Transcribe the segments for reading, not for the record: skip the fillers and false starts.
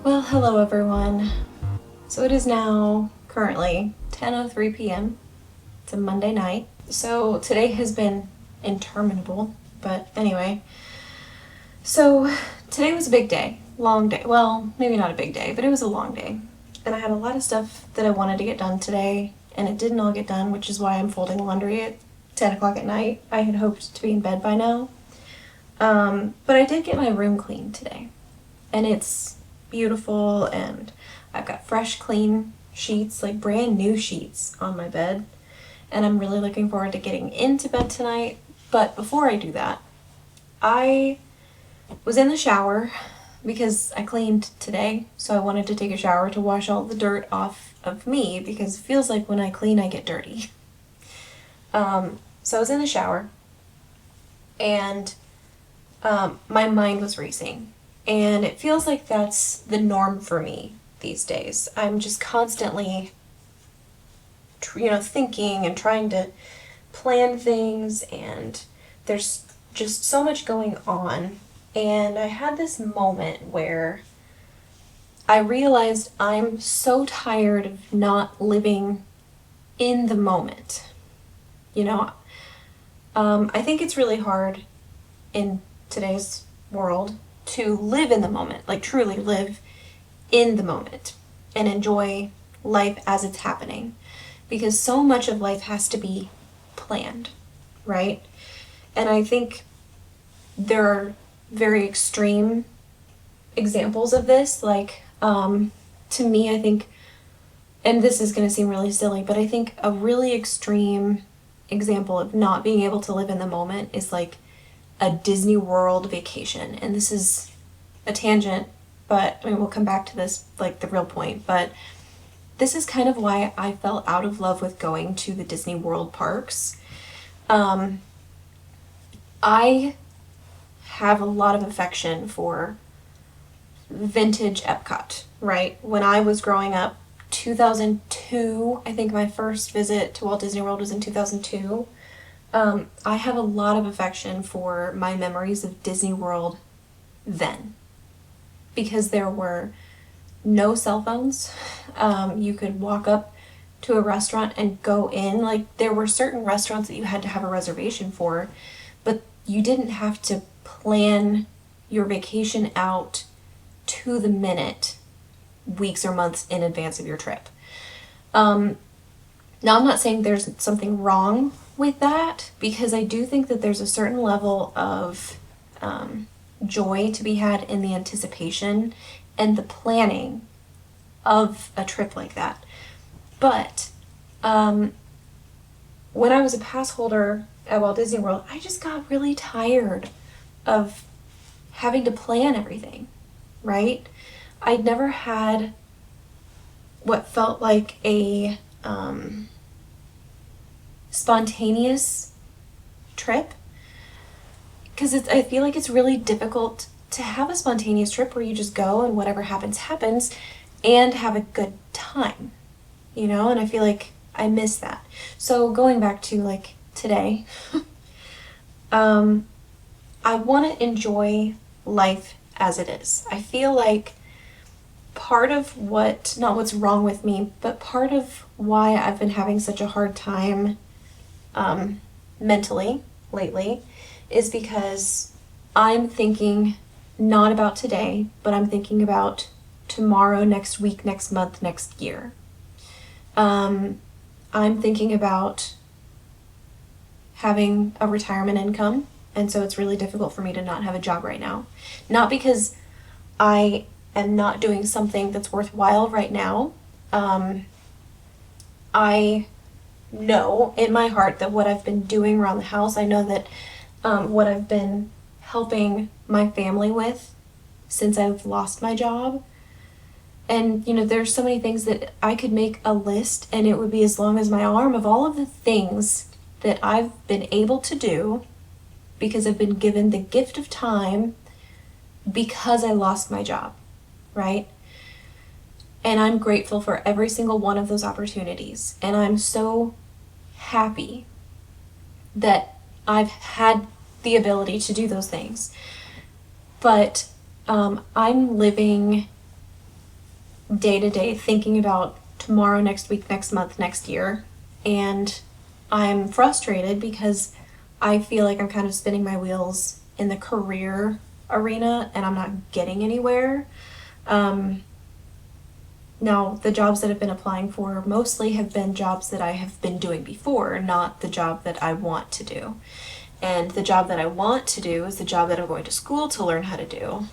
Well, hello everyone. So it is now currently 10:03 p.m. It's a Monday night. So today has been interminable, but anyway. So today was a big day, long day. Well, maybe not a big day, but it was a long day. And I had a lot of stuff that I wanted to get done today, and it didn't all get done, which is why I'm folding laundry at 10 o'clock at night. I had hoped to be in bed by now. But I did get my room cleaned today, and it's beautiful, and I've got fresh, clean sheets, like brand new sheets on my bed, and I'm really looking forward to getting into bed tonight. But before I do that, I was in the shower because I cleaned today, so I wanted to take a shower to wash all the dirt off of me because it feels like when I clean, I get dirty. So I was in the shower, and my mind was racing. And it feels like that's the norm for me these days. I'm just constantly, thinking and trying to plan things, and there's just so much going on. And I had this moment where I realized I'm so tired of not living in the moment. You know, I think it's really hard in today's world to live in the moment, like truly live in the moment and enjoy life as it's happening, because so much of life has to be planned, right? And I think there are very extreme examples of this, like to me, I think, and this is going to seem really silly, but I think a really extreme example of not being able to live in the moment is like a Disney World vacation. And this is a tangent, but I mean, we'll come back to this, like the real point. But this is kind of why I fell out of love with going to the Disney World parks. I have a lot of affection for vintage Epcot, right? When I was growing up, 2002, I think my first visit to Walt Disney World was in 2002. I have a lot of affection for my memories of Disney World then, because there were no cell phones. You could walk up to a restaurant and go in. Like, there were certain restaurants that you had to have a reservation for, but you didn't have to plan your vacation out to the minute, weeks or months in advance of your trip. Now, I'm not saying there's something wrong with that, because I do think that there's a certain level of joy to be had in the anticipation and the planning of a trip like that. But when I was a pass holder at Walt Disney World, I just got really tired of having to plan everything, right? I'd never had what felt like a spontaneous trip, because I feel like it's really difficult to have a spontaneous trip where you just go and whatever happens happens and have a good time, and I feel like I miss that. So going back to like today, I want to enjoy life as it is. I feel like part of not what's wrong with me, but part of why I've been having such a hard time mentally lately is because I'm thinking not about today, but I'm thinking about tomorrow, next week, next month, next year. I'm thinking about having a retirement income, and so it's really difficult for me to not have a job right now. Not because I am not doing something that's worthwhile right now. I know in my heart that what I've been doing around the house, I know that what I've been helping my family with since I've lost my job. And, there's so many things that I could make a list, and it would be as long as my arm, of all of the things that I've been able to do because I've been given the gift of time because I lost my job, right? And I'm grateful for every single one of those opportunities. And I'm so happy that I've had the ability to do those things. But I'm living day to day thinking about tomorrow, next week, next month, next year. And I'm frustrated because I feel like I'm kind of spinning my wheels in the career arena and I'm not getting anywhere. Now, the jobs that I've been applying for mostly have been jobs that I have been doing before, not the job that I want to do. And the job that I want to do is the job that I'm going to school to learn how to do.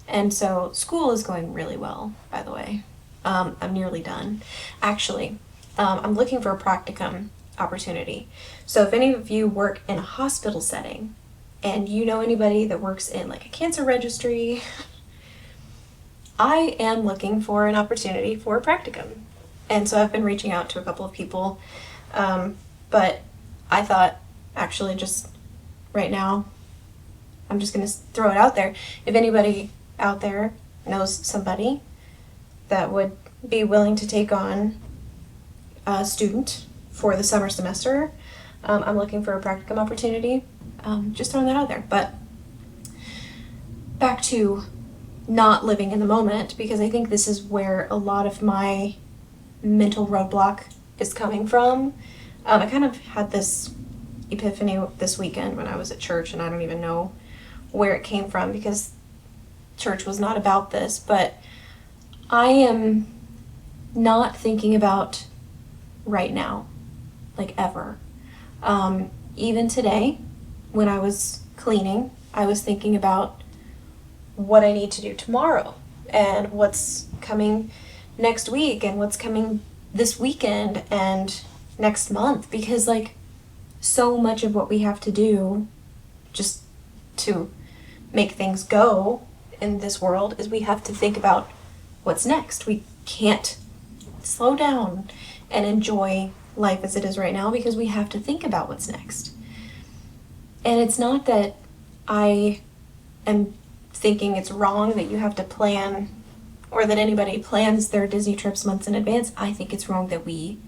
And so school is going really well, by the way. I'm nearly done. Actually, I'm looking for a practicum opportunity. So if any of you work in a hospital setting and you know anybody that works in like a cancer registry, I am looking for an opportunity for a practicum. And so I've been reaching out to a couple of people. But I thought, actually, just right now, I'm just going to throw it out there. If anybody out there knows somebody that would be willing to take on a student for the summer semester, I'm looking for a practicum opportunity. Just throwing that out there. But back to not living in the moment, because I think this is where a lot of my mental roadblock is coming from. I kind of had this epiphany this weekend when I was at church, and I don't even know where it came from because church was not about this, but I am not thinking about right now, like ever. Even today, when I was cleaning, I was thinking about what I need to do tomorrow and what's coming next week and what's coming this weekend and next month, because like so much of what we have to do just to make things go in this world is we have to think about what's next. We can't slow down and enjoy life as it is right now because we have to think about what's next. And it's not that I am thinking it's wrong that you have to plan or that anybody plans their Disney trips months in advance. I think it's wrong that we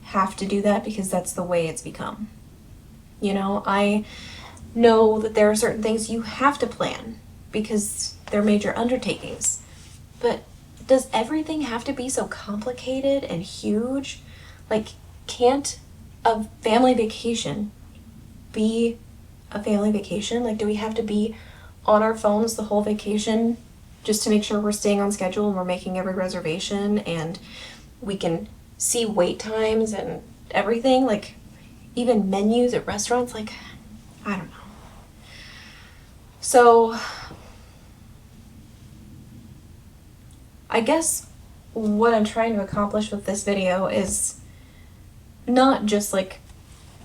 have to do that because that's the way it's become. You know, I know that there are certain things you have to plan because they're major undertakings. But does everything have to be so complicated and huge? Like, can't a family vacation be a family vacation? Like, do we have to be on our phones the whole vacation just to make sure we're staying on schedule and we're making every reservation and we can see wait times and everything? Like, even menus at restaurants, like, I don't know. So I guess what I'm trying to accomplish with this video is not just like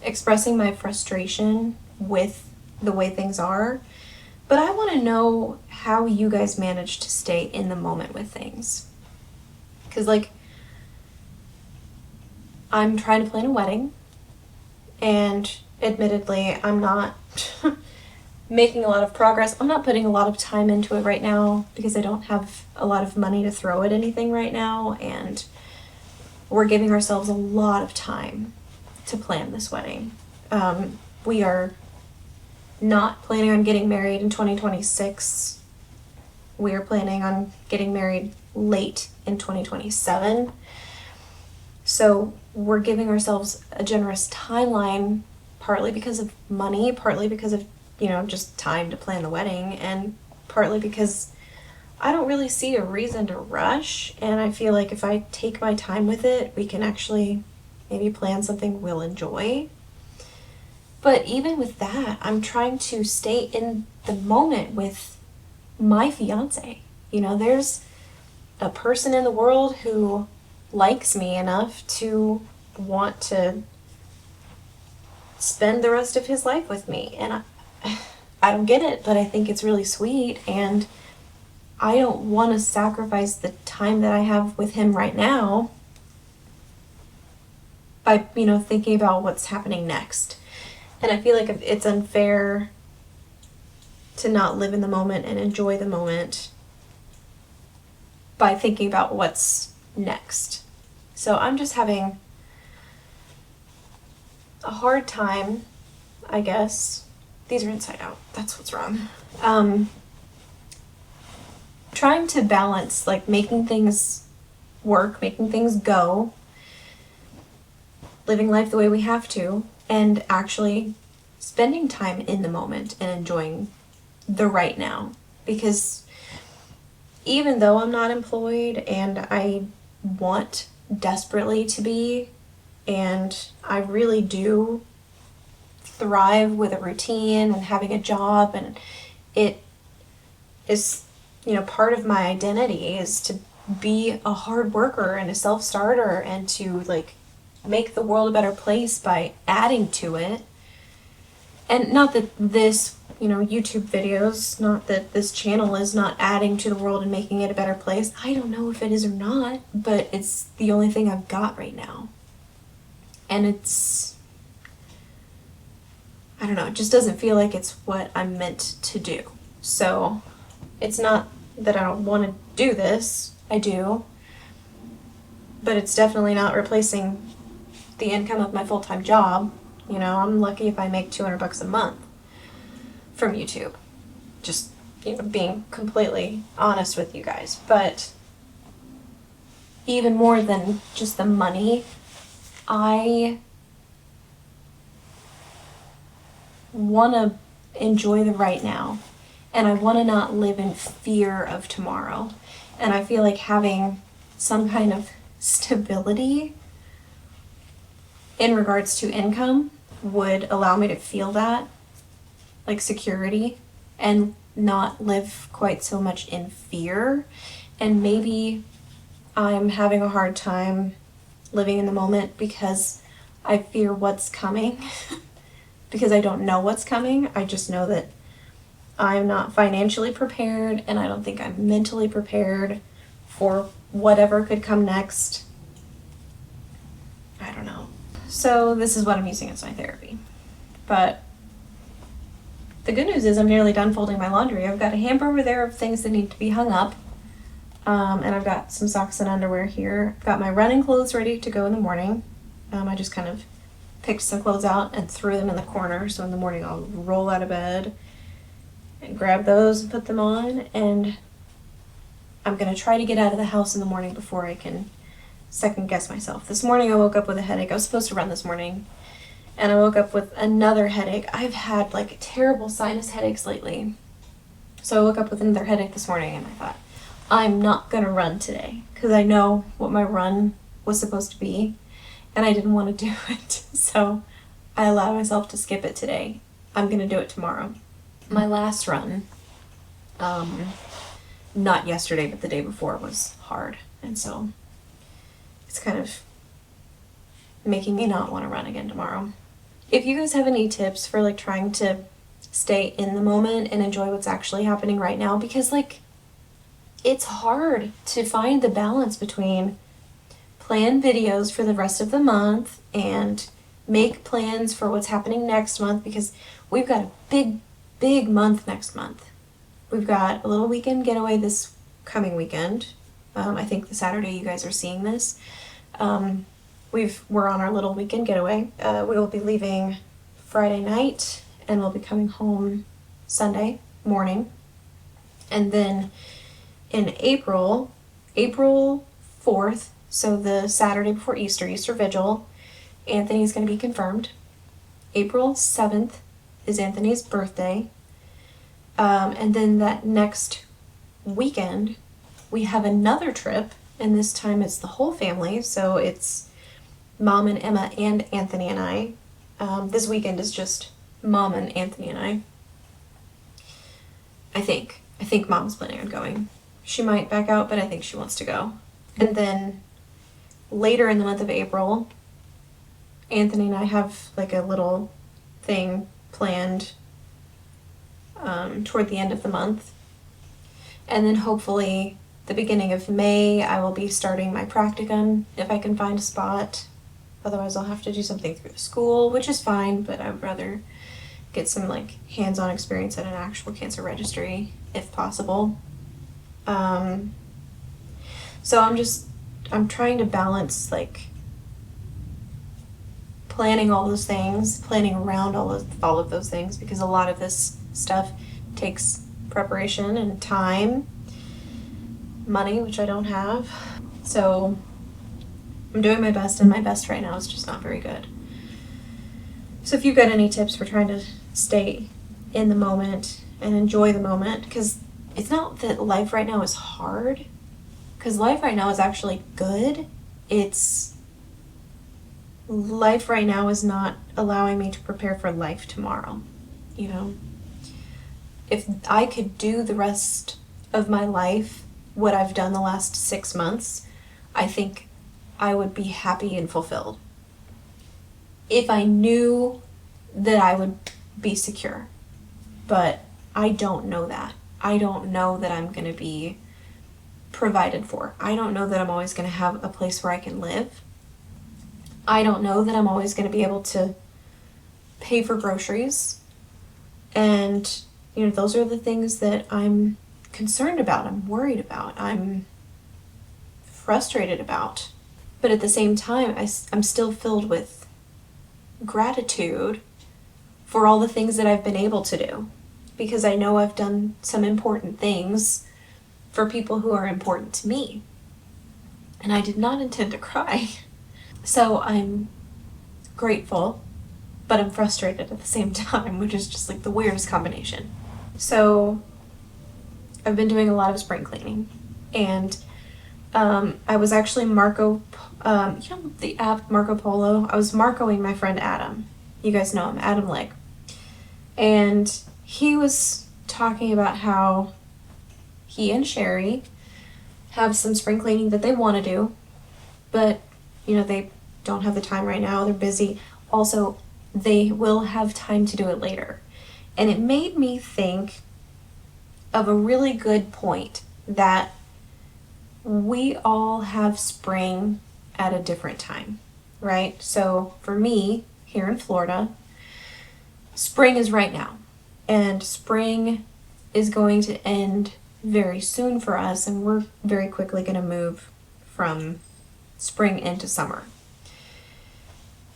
expressing my frustration with the way things are, but I want to know how you guys manage to stay in the moment with things. Because, like, I'm trying to plan a wedding, and admittedly, I'm not making a lot of progress. I'm not putting a lot of time into it right now because I don't have a lot of money to throw at anything right now, and we're giving ourselves a lot of time to plan this wedding. We are not planning on getting married in 2026. We are planning on getting married late in 2027. So we're giving ourselves a generous timeline, partly because of money, partly because of, you know, just time to plan the wedding, and partly because I don't really see a reason to rush. And I feel like if I take my time with it, we can actually maybe plan something we'll enjoy. But even with that, I'm trying to stay in the moment with my fiance. You know, there's a person in the world who likes me enough to want to spend the rest of his life with me. And I don't get it, but I think it's really sweet. And I don't want to sacrifice the time that I have with him right now by, you know, thinking about what's happening next. And I feel like it's unfair to not live in the moment and enjoy the moment by thinking about what's next. So I'm just having a hard time, I guess. These are inside out. That's what's wrong. Trying to balance, like, making things work, making things go, living life the way we have to, and actually spending time in the moment and enjoying the right now. Because even though I'm not employed and I want desperately to be, and I really do thrive with a routine and having a job, and it is, part of my identity is to be a hard worker and a self-starter and to make the world a better place by adding to it. And not that this, YouTube videos, not that this channel is not adding to the world and making it a better place. I don't know if it is or not, but it's the only thing I've got right now. And I don't know, it just doesn't feel like it's what I'm meant to do. So it's not that I don't want to do this, I do, but it's definitely not replacing the income of my full-time job. I'm lucky if I make $200 a month from YouTube. Just, being completely honest with you guys. But even more than just the money, I want to enjoy the right now. And I want to not live in fear of tomorrow. And I feel like having some kind of stability in regards to income would allow me to feel that, like security, and not live quite so much in fear. And maybe I'm having a hard time living in the moment because I fear what's coming. Because I don't know what's coming. I just know that I'm not financially prepared, and I don't think I'm mentally prepared for whatever could come next. I don't know. So this is what I'm using as my therapy. But the good news is I'm nearly done folding my laundry. I've got a hamper over there of things that need to be hung up. And I've got some socks and underwear here. I've got my running clothes ready to go in the morning. I just kind of picked some clothes out and threw them in the corner. So in the morning I'll roll out of bed and grab those and put them on. And I'm going to try to get out of the house in the morning before I can second guess myself. This morning I woke up with a headache. I was supposed to run this morning, and I woke up with another headache. I've had terrible sinus headaches lately. So I woke up with another headache this morning, and I thought, I'm not going to run today because I know what my run was supposed to be, and I didn't want to do it. So I allowed myself to skip it today. I'm going to do it tomorrow. My last run, not yesterday, but the day before, was hard. And so it's kind of making me not want to run again tomorrow. If you guys have any tips for trying to stay in the moment and enjoy what's actually happening right now, because it's hard to find the balance between plan videos for the rest of the month and make plans for what's happening next month, because we've got a big month next month. We've got a little weekend getaway this coming weekend. I think the Saturday you guys are seeing this. We're on our little weekend getaway. We will be leaving Friday night and we'll be coming home Sunday morning. And then in April 4th, so the Saturday before Easter Vigil, Anthony's going to be confirmed. April 7th is Anthony's birthday. And then that next weekend, we have another trip, and this time it's the whole family, so it's Mom and Emma and Anthony and I. This weekend is just Mom and Anthony and I. I think Mom's planning on going. She might back out, but I think she wants to go. And then later in the month of April, Anthony and I have a little thing planned toward the end of the month. And then hopefully the beginning of May, I will be starting my practicum if I can find a spot. Otherwise I'll have to do something through the school, which is fine, but I would rather get some hands-on experience at an actual cancer registry if possible. So I'm trying to balance planning all those things, planning around all of those things, because a lot of this stuff takes preparation and time, money, which I don't have. So I'm doing my best, and my best right now is just not very good. So if you've got any tips for trying to stay in the moment and enjoy the moment, because it's not that life right now is hard, because life right now is actually good. It's life right now is not allowing me to prepare for life tomorrow. You know, if I could do the rest of my life what I've done the last 6 months, I think I would be happy and fulfilled. If I knew that I would be secure. But I don't know that. I don't know that I'm going to be provided for. I don't know that I'm always going to have a place where I can live. I don't know that I'm always going to be able to pay for groceries. And, those are the things that I'm concerned about, I'm worried about, I'm frustrated about. But at the same time, I'm still filled with gratitude for all the things that I've been able to do. Because I know I've done some important things for people who are important to me. And I did not intend to cry. So I'm grateful, but I'm frustrated at the same time, which is just like the weirdest combination. So I've been doing a lot of spring cleaning, and I was actually the app Marco Polo. I was Marcoing my friend Adam. You guys know him, Adam Legg. And he was talking about how he and Sherry have some spring cleaning that they want to do, but they don't have the time right now. They're busy. Also, they will have time to do it later. And it made me think of a really good point that we all have spring at a different time, right? So for me, here in Florida, spring is right now. And spring is going to end very soon for us, and we're very quickly going to move from spring into summer.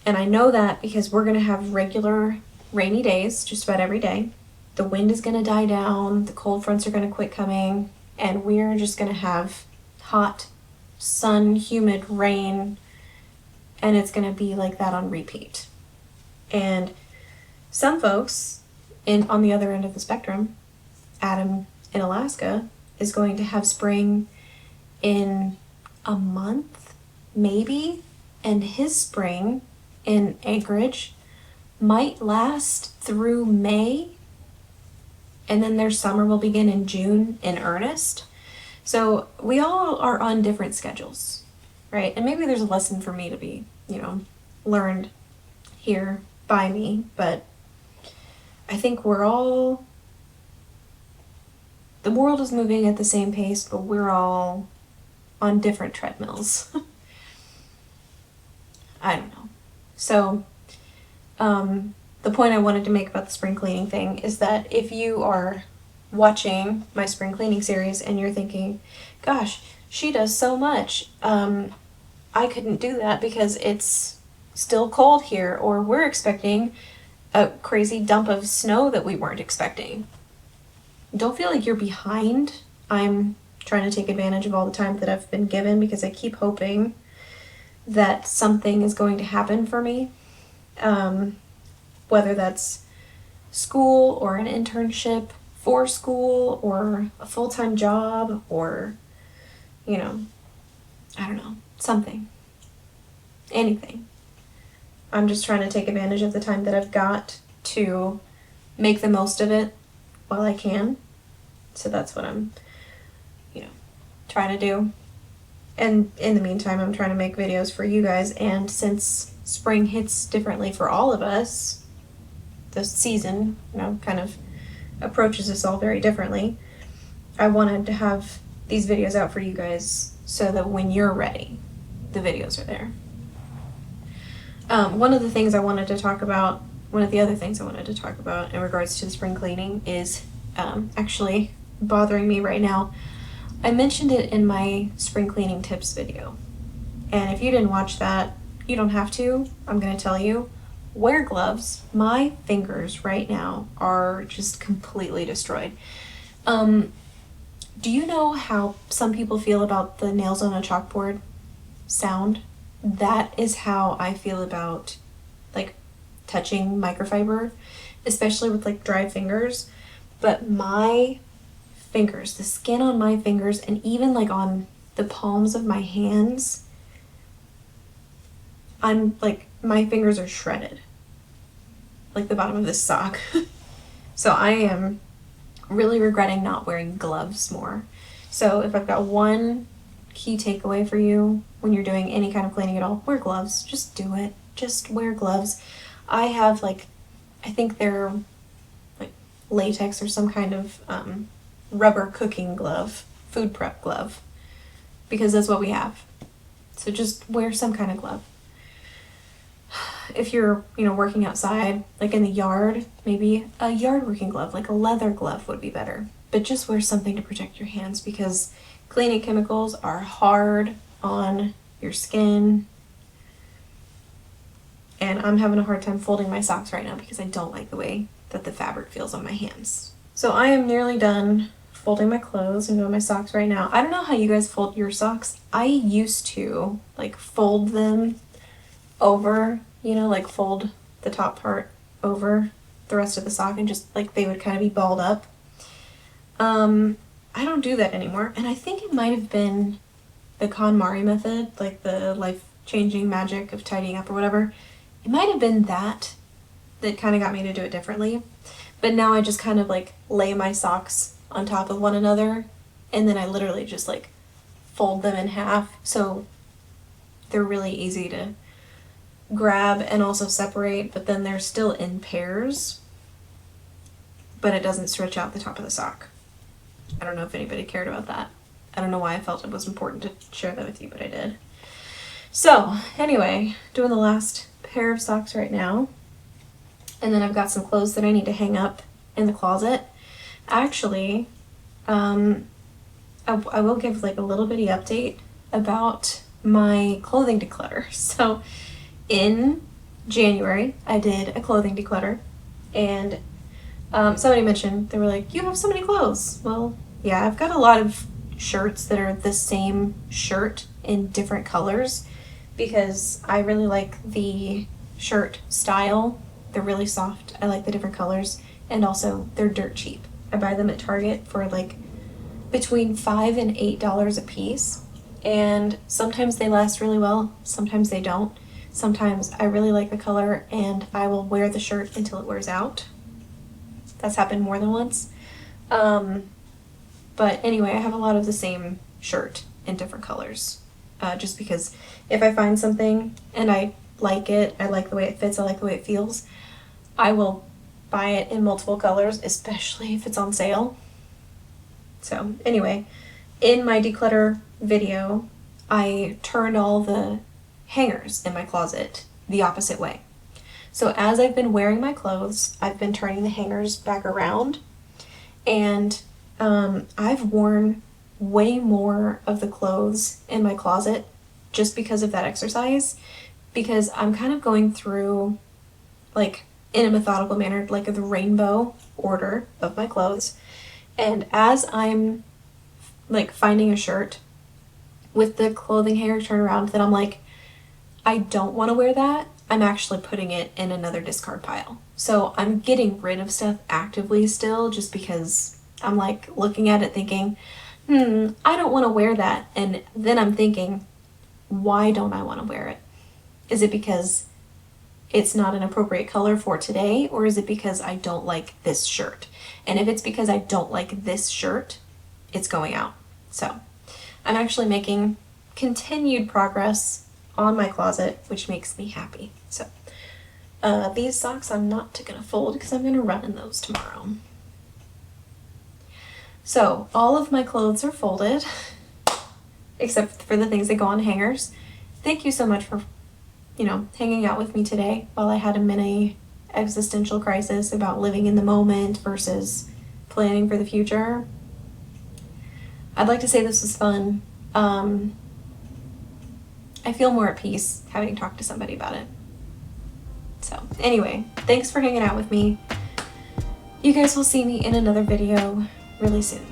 And I know that because we're going to have regular rainy days just about every day. The wind is going to die down, the cold fronts are going to quit coming, and we're just going to have hot, sun, humid rain, and it's going to be like that on repeat. And some folks on the other end of the spectrum, Adam in Alaska, is going to have spring in a month, maybe, and his spring in Anchorage might last through May, and then their summer will begin in June in earnest. So we all are on different schedules, right? And maybe there's a lesson for me to be, learned here by me, but I think the world is moving at the same pace, but we're all on different treadmills. I don't know. So, the point I wanted to make about the spring cleaning thing is that if you are watching my spring cleaning series and you're thinking, gosh, she does so much, I couldn't do that because it's still cold here, or we're expecting a crazy dump of snow that we weren't expecting. Don't feel like you're behind. I'm trying to take advantage of all the time that I've been given because I keep hoping that something is going to happen for me. Whether that's school or an internship for school or a full-time job or, I don't know, something. Anything. I'm just trying to take advantage of the time that I've got to make the most of it while I can. So that's what I'm, trying to do. And in the meantime, I'm trying to make videos for you guys. And since spring hits differently for all of us, the season, kind of approaches us all very differently, I wanted to have these videos out for you guys so that when you're ready, the videos are there. One of the other things I wanted to talk about in regards to the spring cleaning is actually bothering me right now. I mentioned it in my spring cleaning tips video. And if you didn't watch that, you don't have to. I'm going to tell you, wear gloves. My fingers right now are just completely destroyed. Do you know how some people feel about the nails on a chalkboard sound? That is how I feel about like touching microfiber, especially with like dry fingers. But my fingers, the skin on my fingers, and even like on the palms of my hands, I'm like, my fingers are shredded, like the bottom of this sock. So I am really regretting not wearing gloves more. So if I've got one key takeaway for you when you're doing any kind of cleaning at all, wear gloves. Just do it. Just wear gloves. I have like, I think they're like latex or some kind of rubber cooking glove, food prep glove, because that's what we have. So just wear some kind of glove. If you're, working outside, like in the yard, maybe a yard working glove, like a leather glove would be better. But just wear something to protect your hands, because cleaning chemicals are hard on your skin. And I'm having a hard time folding my socks right now because I don't like the way that the fabric feels on my hands. So I am nearly done folding my clothes and doing my socks right now. I don't know how you guys fold your socks. I used to like fold them over, like fold the top part over the rest of the sock and just like they would kind of be balled up. I don't do that anymore, and I think it might have been the KonMari method, like the life-changing magic of tidying up or whatever. It might have been that kind of got me to do it differently. But now I just kind of like lay my socks on top of one another, and then I literally just like fold them in half, so they're really easy to grab and also separate, but then they're still in pairs, but it doesn't stretch out the top of the sock. I don't know if anybody cared about that. I don't know why I felt it was important to share that with you, but I did. So anyway, doing the last pair of socks right now, and then I've got some clothes that I need to hang up in the closet. Actually, I will give like a little bitty update about my clothing declutter. So in January, I did a clothing declutter, and somebody mentioned, they were like, you have so many clothes. Well, yeah, I've got a lot of shirts that are the same shirt in different colors because I really like the shirt style. They're really soft. I like the different colors, and also they're dirt cheap. I buy them at Target for like between $5 and $8 a piece, and sometimes they last really well, sometimes they don't. Sometimes I really like the color and I will wear the shirt until it wears out. That's happened more than once. But anyway, I have a lot of the same shirt in different colors. Just because if I find something and I like it, I like the way it fits, I like the way it feels, I will buy it in multiple colors, especially if it's on sale. So anyway, in my declutter video, I turned all the hangers in my closet the opposite way. So as I've been wearing my clothes, I've been turning the hangers back around, and I've worn way more of the clothes in my closet just because of that exercise, because I'm kind of going through like in a methodical manner, like the rainbow order of my clothes. And as I'm like finding a shirt with the clothing hanger turned around that I'm like, I don't want to wear that, I'm actually putting it in another discard pile. So I'm getting rid of stuff actively still, just because I'm like looking at it thinking, I don't want to wear that. And then I'm thinking, why don't I want to wear it? Is it because it's not an appropriate color for today, or is it because I don't like this shirt? And if it's because I don't like this shirt, it's going out. So I'm actually making continued progress on my closet, which makes me happy. So these socks I'm not gonna fold because I'm gonna run in those tomorrow. So all of my clothes are folded, except for the things that go on hangers. Thank you so much for, hanging out with me today while I had a mini existential crisis about living in the moment versus planning for the future. I'd like to say this was fun. I feel more at peace having talked to somebody about it. So anyway, thanks for hanging out with me. You guys will see me in another video really soon.